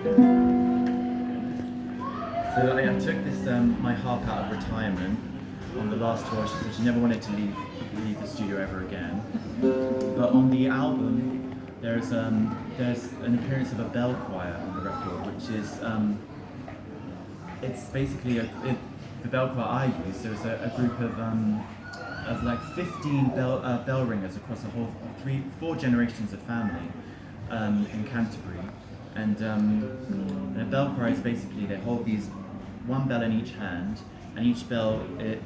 So I took this my harp out of retirement on the last tour. She said she never wanted to leave the studio ever again. But on the album, there's an appearance of a bell choir on the record, which is it's basically the bell choir I use. So it's a group of like 15 bell ringers across a whole 4 generations of family in Canterbury. And a bell choir is basically they hold these one bell in each hand, and each bell,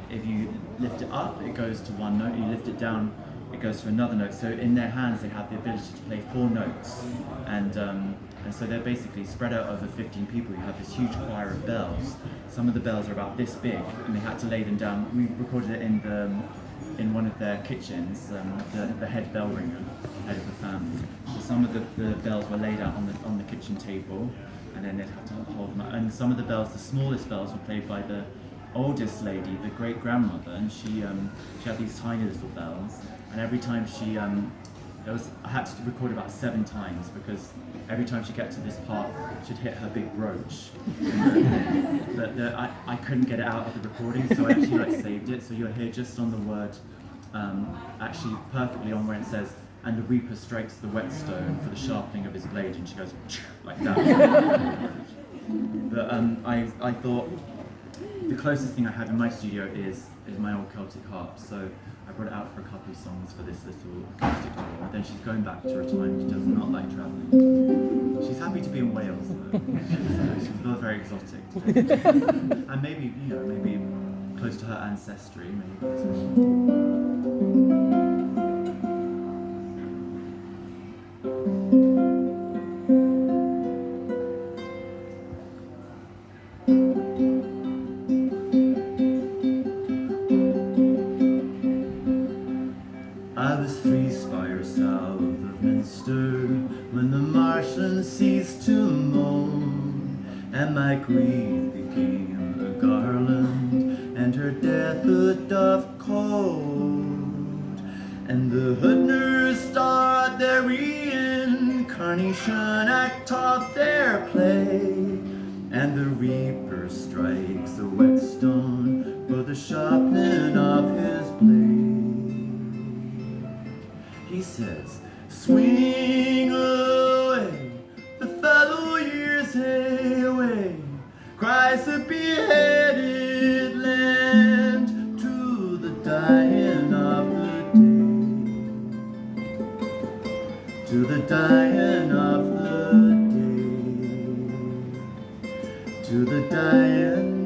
if you lift it up, it goes to one note. You lift it down, it goes to another note. So in their hands, they have the ability to play 4 notes, and so they're basically spread out over 15 people. You have this huge choir of bells. Some of the bells are about this big, and they had to lay them down. We recorded it in one of their kitchens. The head bell ringer, head of the family. So some of the bells were laid out on the kitchen table, and then they'd have to hold them up. And some of the bells, the smallest bells, were played by the oldest lady, the great grandmother, and she had these tiny little bells. And every time I had to record about 7 times, because every time she get to this part, she'd hit her big brooch. But I couldn't get it out of the recording, so I actually saved it. So you'll hear just on the word, actually perfectly on where it says, "And the reaper strikes the whetstone for the sharpening of his blade," and she goes like that. But I thought the closest thing I have in my studio is my old Celtic harp. So I brought it out for a couple of songs for this little acoustic tour. And then she's going back to retirement. She does not like travelling. She's happy to be in Wales though. So she's very exotic. And maybe close to her ancestry. I was 3 spires south of Minster when the Martians ceased to moan, and my grief became a garland, and her death a dove cold. And the Hoodners start their reincarnation act off their play, and the Reaper strikes the whetstone for the sharpening of his blade. He says, "Swing away, the fallow years away, cries the beheaded land to the dying of the day, to the dying of the day, to the dying